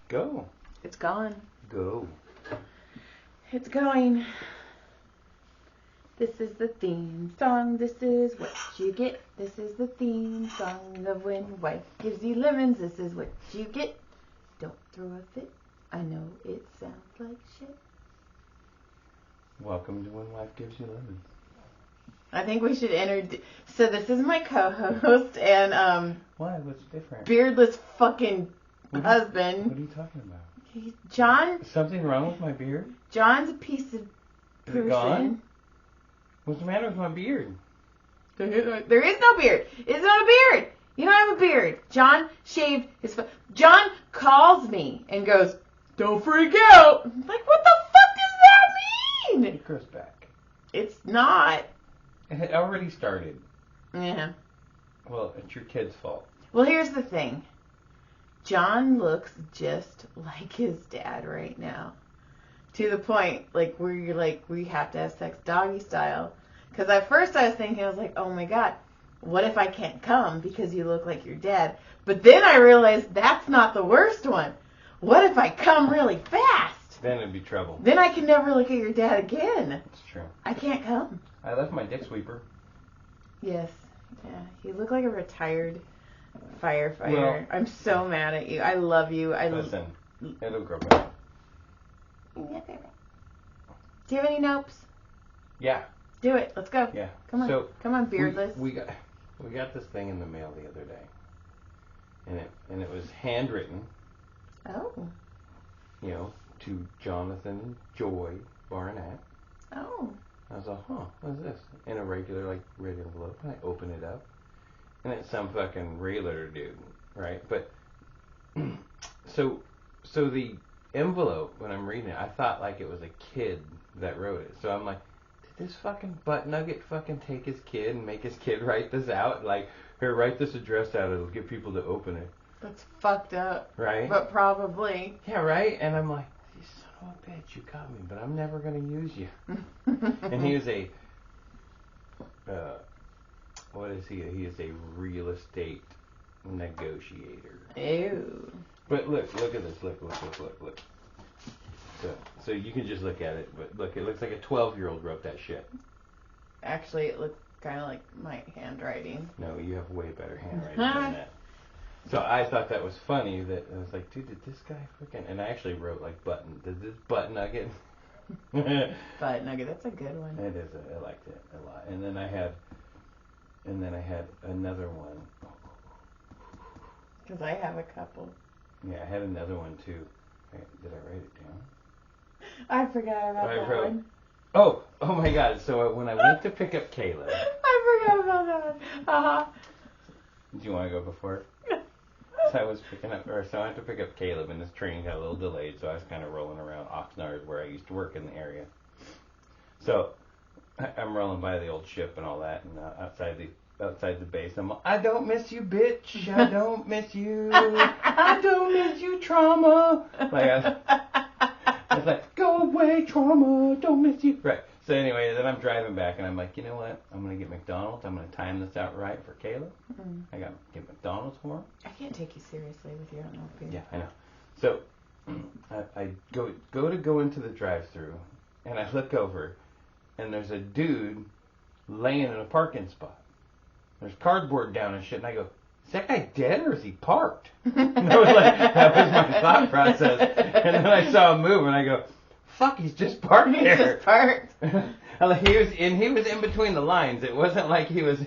Go. It's gone. Go. It's going. This is the theme song. This is what you get. This is the theme song of when wife gives you lemons. This is what you get. Don't throw a fit. I know it sounds like shit. Welcome to When Wife Gives You Lemons. I think we should So this is my co-host and Why? What's different? beardless fucking husband. What are you talking about? John. Is something wrong with my beard? John's a piece of person. Is it gone? What's the matter with my beard? There is no beard. It's not a beard. You don't have a beard. John shaved his John calls me and goes, "Don't freak out." I'm like, what the fuck does that mean? It grows back. It's not. It already started. Yeah. Well, it's your kid's fault. Well, here's the thing. John looks just like his dad right now. To the point, like, where you're like, we have to have sex doggy style. Because at first I was thinking, I was like, oh my God, what if I can't come because you look like your dad? But then I realized that's not the worst one. What if I come really fast? Then it'd be trouble. Then I can never look at your dad again. That's true. I can't come. I left my dick sweeper. Yes. Yeah. You look like a retired firefighter. Well, I'm so mad at you. I love you. Listen, it'll grow back. Do you have any nopes? Yeah. Do it. Let's go. Yeah. Come on. So come on, beardless. We got this thing in the mail the other day, and it was handwritten. Oh. You know, to Jonathan and Joy Barnett. Oh. I was like, what is this? In a regular, like, red envelope. And I open it up. And it's some fucking realtor dude, right? But, so the envelope, when I'm reading it, I thought, like, it was a kid that wrote it. So I'm like, did this fucking butt nugget fucking take his kid and make his kid write this out? Like, here, write this address out. It'll get people to open it. That's fucked up. Right? But probably. Yeah, right? And I'm like, you son of a bitch, you got me, but I'm never going to use you. And he was a, what is he? He is a real estate negotiator. Ew. But look at this. Look. So you can just look at it, but look, it looks like a 12-year-old wrote that shit. Actually, it looks kind of like my handwriting. No, you have way better handwriting than that. So I thought that was funny that I was like, dude, did this guy freaking... And I actually wrote, like, did this butt nugget? Butt nugget, that's a good one. It is. I liked it a lot. And then I had another one. Because I have a couple. Yeah, I had another one, too. Did I write it down? I forgot about that one. Oh my God. So when I went to pick up Caleb... I forgot about that one. Uh-huh. Do you want to go before? So I went to pick up Caleb, and this train got a little delayed, so I was kind of rolling around Oxnard, where I used to work in the area. So I'm rolling by the old ship and all that, and outside the base, I'm like, I don't miss you, bitch. I don't miss you. I don't miss you, trauma. Like I was like, go away, trauma. Don't miss you. Right. So anyway, then I'm driving back, and I'm like, you know what? I'm going to get McDonald's. I'm going to time this out right for Caleb. Mm. I got to get McDonald's for him. I can't take you seriously with your own beer. Yeah, I know. So I go into the drive-thru, and I look over, and there's a dude laying in a parking spot. There's cardboard down and shit, and I go, is that guy dead or is he parked? And that was my thought process. And then I saw him move, and I go, fuck, he's just parked there. He's just parked. He was in between the lines. It wasn't like he was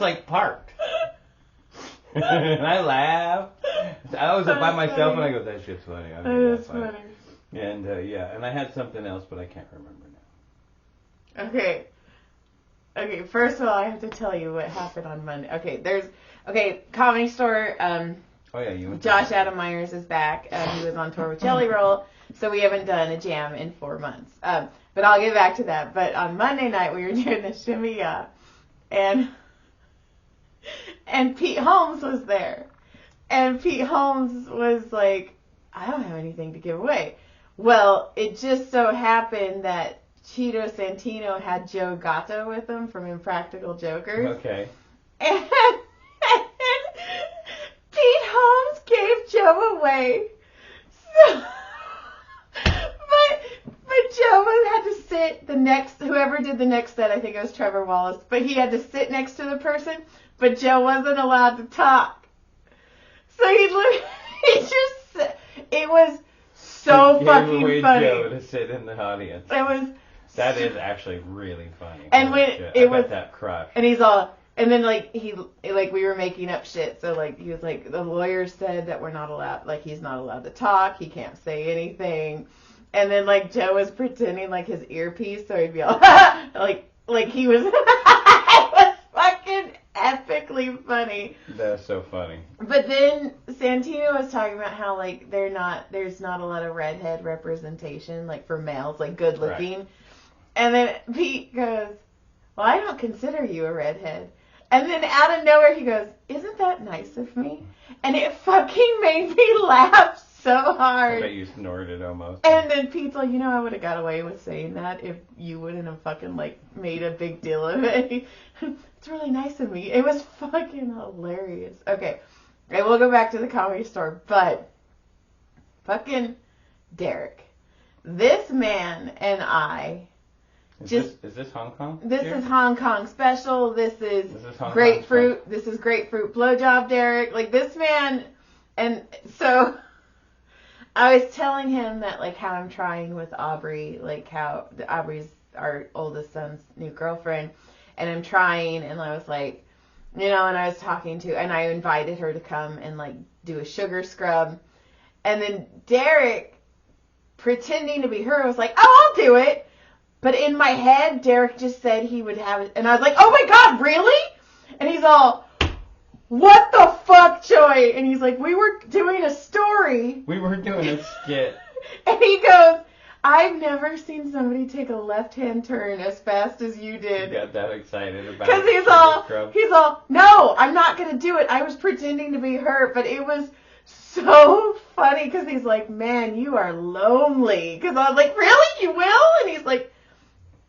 like parked. And I laughed. I was by myself, and I go, that shit's funny. That's funny. And and I had something else, but I can't remember now. Okay, first of all, I have to tell you what happened on Monday. Comedy Store. Oh yeah, you went. Josh Adam Myers is back. He was on tour with Jelly Roll, so we haven't done a jam in 4 months. But I'll get back to that. But on Monday night, we were doing the Shimmy Ya, and Pete Holmes was there. And Pete Holmes was like, I don't have anything to give away. Well, it just so happened that Cheeto Santino had Joe Gatto with him from Impractical Jokers. Okay. And Pete Holmes gave Joe away But Joe had to sit whoever did the next set, I think it was Trevor Wallace, but he had to sit next to the person, but Joe wasn't allowed to talk. So he just, it was so fucking away funny. Joe to sit in the audience. That is actually really funny. And when it was that crush. And he's all, and then we were making up shit. So he was like, the lawyer said that we're not allowed, he's not allowed to talk. He can't say anything. And then Joe was pretending his earpiece, so he'd be all he was. It was fucking epically funny. That's so funny. But then Santino was talking about how there's not a lot of redhead representation for males, good looking. Right. And then Pete goes, well, I don't consider you a redhead. And then out of nowhere he goes, isn't that nice of me? And it fucking made me laugh so hard. I bet you snorted almost. And then Pete's like, I would have got away with saying that if you wouldn't have fucking made a big deal of it. It's really nice of me. It was fucking hilarious. Okay, we'll go back to the Comedy Store, but fucking Derek, this man and I. Is this Hong Kong? This is Hong Kong special. This is Hong grapefruit. This is grapefruit blowjob, Derek. This man, and so I was telling him that how I'm trying with Aubrey, how Aubrey's our oldest son's new girlfriend, and I'm trying, and I was and I was talking to, and I invited her to come and do a sugar scrub, and then Derek, pretending to be her, was like, oh, I'll do it. But in my head, Derek just said he would have it. And I was like, oh my God, really? And he's all, what the fuck, Joy? And he's like, we were doing a story. We were doing a skit. And he goes, I've never seen somebody take a left-hand turn as fast as you did. You got that excited about it. Because he's all, no, I'm not going to do it. I was pretending to be her. But it was so funny because he's like, man, you are lonely. Because I was like, really? You will? And he's like,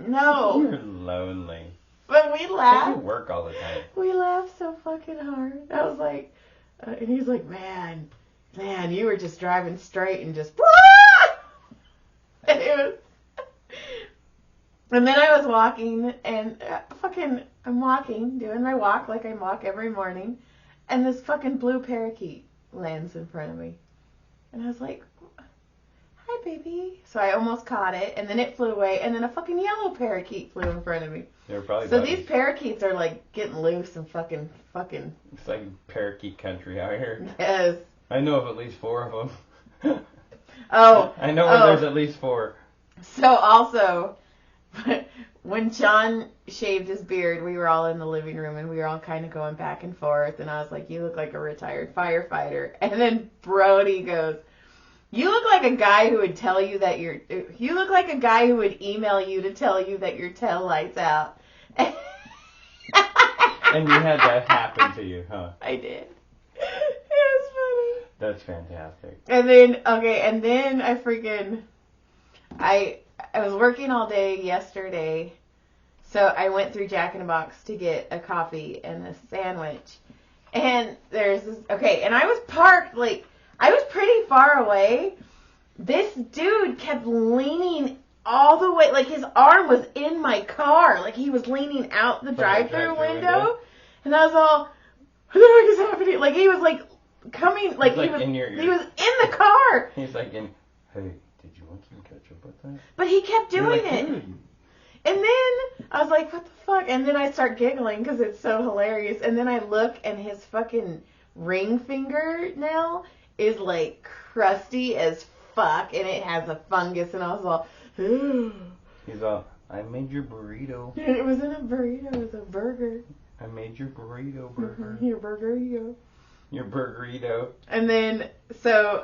no. You're lonely. But we laughed. You work all the time. We laughed so fucking hard. I was like, and he's like, man, you were just driving straight and just, and it was, and then I was walking and I'm walking, doing my walk like I walk every morning, and this fucking blue parakeet lands in front of me. And I was like, hi, baby. So I almost caught it, and then it flew away, and then a fucking yellow parakeet flew in front of me. They were probably so buddies. These parakeets are getting loose and fucking. It's like parakeet country out here. Yes. I know of at least 4 of them. Oh. I know there's at least 4. So also, when John shaved his beard, we were all in the living room, and we were all kind of going back and forth, and I was like, you look like a retired firefighter. And then Brody goes, you look like a guy who would tell you that you look like a guy who would email you to tell you that your tail light's out. And you had that happen to you, huh? I did. It was funny. That's fantastic. And then I was working all day yesterday, so I went through Jack in the Box to get a coffee and a sandwich. And there's this, and I was parked, I was pretty far away. This dude kept leaning all the way, his arm was in my car. He was leaning out the drive-through window. And I was all, what the fuck is happening? He was coming, he was in the car. He's hey, did you want some ketchup with that? But he kept doing it. And then I was like, what the fuck? And then I start giggling because it's so hilarious. And then I look, and his fucking ring fingernail is crusty as fuck, and it has a fungus, and I was all, he's all, I made your burrito. It wasn't a burrito, it was a burger. I made your burrito burger. Your burgerito. Your burgerito. And then, so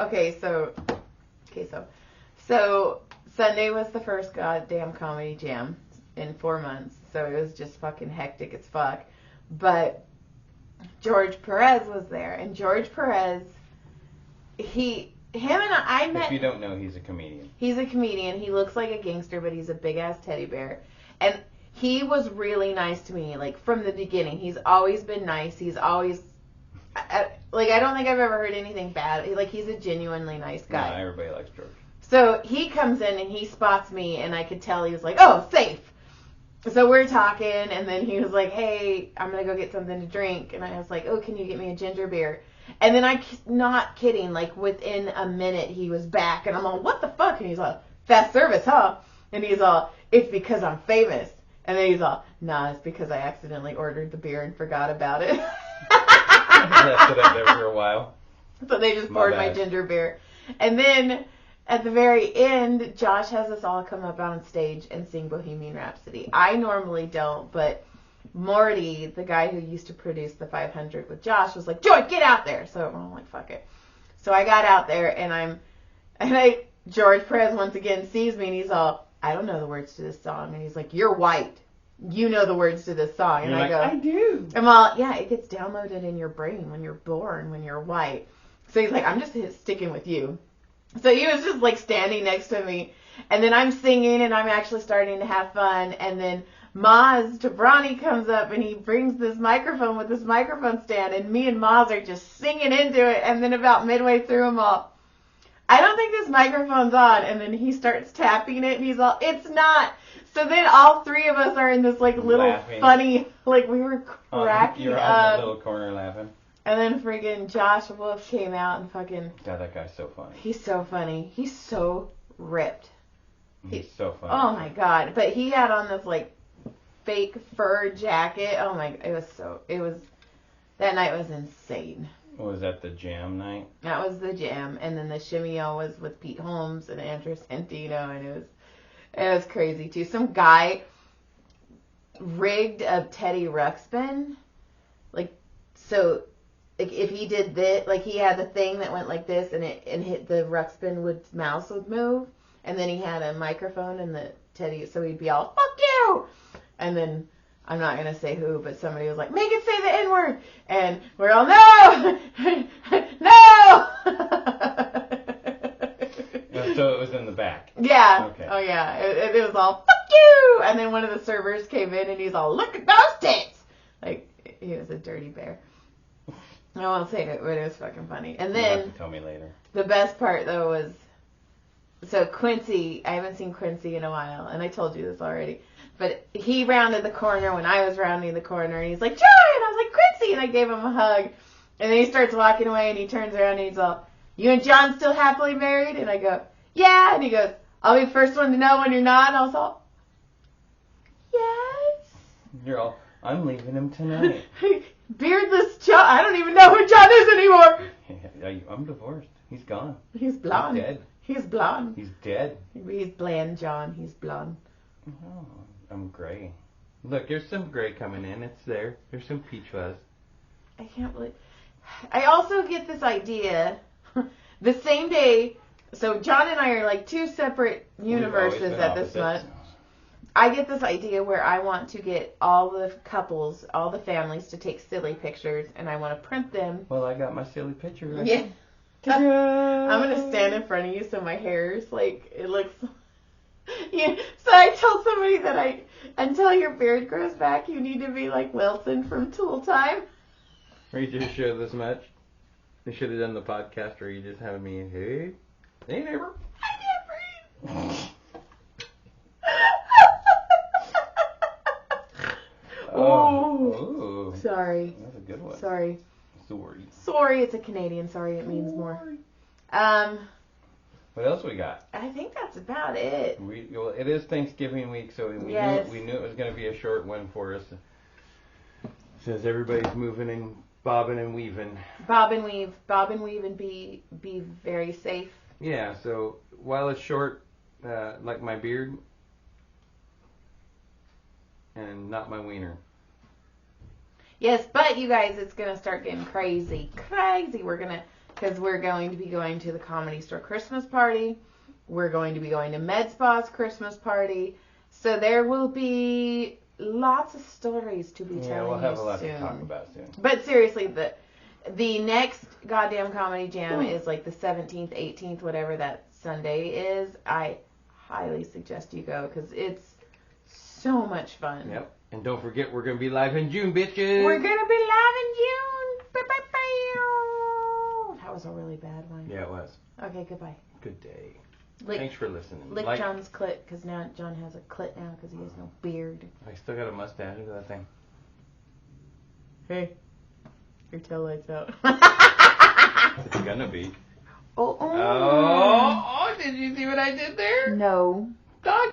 Sunday was the first goddamn comedy jam in 4 months, so it was just fucking hectic as fuck. But George Perez was there, and George Perez, him and I met. If you don't know, he's a comedian. He's a comedian. He looks like a gangster, but he's a big-ass teddy bear. And he was really nice to me, from the beginning. He's always been nice. He's always I don't think I've ever heard anything bad. He's a genuinely nice guy. No, everybody likes George. So he comes in and he spots me, and I could tell he was like, oh, safe. So we're talking, and then he was like, hey, I'm going to go get something to drink. And I was like, oh, can you get me a ginger beer? And then not kidding, like within a minute he was back, and I'm all, what the fuck? And he's all, fast service, huh? And he's all, it's because I'm famous. And then he's all, nah, it's because I accidentally ordered the beer and forgot about it. Left it up there for a while. So they just poured my ginger beer. And then at the very end, Josh has us all come up on stage and sing Bohemian Rhapsody. I normally don't, but Morty, the guy who used to produce the 500 with Josh, was like, Joy, get out there. So I'm like, fuck it. So I got out there, and George Perez once again sees me, and he's all, I don't know the words to this song. And he's like, you're white. You know the words to this song. And I go, I do. I'm all, yeah, it gets downloaded in your brain when you're born, when you're white. So he's like, I'm just sticking with you. So he was just like standing next to me. And then I'm singing, and I'm actually starting to have fun. And then Maz Tabrani comes up, and he brings this microphone with this microphone stand. And me and Maz are just singing into it. And then about midway through, I'm all, I don't think this microphone's on. And then he starts tapping it, and he's all, it's not. So then all three of us are in this like little laughing. Funny, like we were cracking You're up. on the little corner laughing. And then friggin' Josh Wolf came out and fucking... God, that guy's so funny. He's so funny. He's so ripped. He's so funny. Oh my God. But he had on this like fake fur jacket. Oh my, that night was insane. Was that the jam night? That was the jam. And then the shimmy-o was with Pete Holmes and Andrew Santino, and it was crazy too. Some guy rigged a Teddy Ruxpin. Like if he did this, like he had the thing that went like this, and hit the Ruxpin mouse would move, and then he had a microphone and the Teddy, so he'd be all, fuck you! And then, I'm not going to say who, but somebody was like, make it say the N-word! And we're all, no! No! So it was in the back. Yeah. Okay. Oh yeah. It was all, fuck you! And then one of the servers came in, and he's all, look at those tits! Like, he was a dirty bear. I won't say it, but it was fucking funny. And then, you'll have to tell me later. The best part though was, so Quincy, I haven't seen Quincy in a while, and I told you this already, but he rounded the corner when I was rounding the corner, and he's like, Joy! And I was like, Quincy! And I gave him a hug. And then he starts walking away, and he turns around, and he's all, you and John still happily married? And I go, yeah. And he goes, I'll be the first one to know when you're not. And I was all, yes. You're all, I'm leaving him tonight. Beardless John. I don't even know who John is anymore. I'm divorced. He's gone. He's blonde. He's dead. He's blonde. He's dead. He's bland, John. He's blonde. Oh, I'm gray. Look, there's some gray coming in. It's there. There's some peach fuzz. I can't believe. I also get this idea the same day. So John and I are like two separate universes at this moment. I get this idea where I want to get all the couples, all the families to take silly pictures, and I want to print them. Well, I got my silly picture right. Yeah. I'm going to stand in front of you so my hair is like, it looks... Yeah. So I tell somebody that until your beard grows back, you need to be like Wilson from Tool Time. Or you just show this much. They should have done the podcast where you just have me, hey neighbor. I can't breathe. Oh. Sorry. That's a good one. Sorry. Sorry. It's a Canadian. Sorry, it means more. What else we got? I think that's about it. Well, it is Thanksgiving week, so we knew it was going to be a short one for us. Says everybody's moving and bobbing and weaving. Bob and weave, and be very safe. Yeah. So while it's short, like my beard, and not my wiener. Yes, but you guys, it's going to start getting crazy. Because we're going to be going to the Comedy Store Christmas party. We're going to be going to Med Spa's Christmas party. So there will be lots of stories to be telling you soon. Yeah, we'll have a lot to talk about soon. But seriously, the next goddamn Comedy Jam is like the 17th, 18th, whatever that Sunday is. I highly suggest you go because it's so much fun. Yep. And don't forget, we're going to be live in June, bitches. We're going to be live in June. Bye, bye, bye. That was a really bad one. Yeah, it was. Okay, goodbye. Good day. Lick, Thanks for listening. lick John's clit, because now John has a clit now because he has no beard. I still got a mustache. Look at that thing. Hey, your tail lights out. It's gonna be. Oh, Oh, did you see what I did there? No. Dog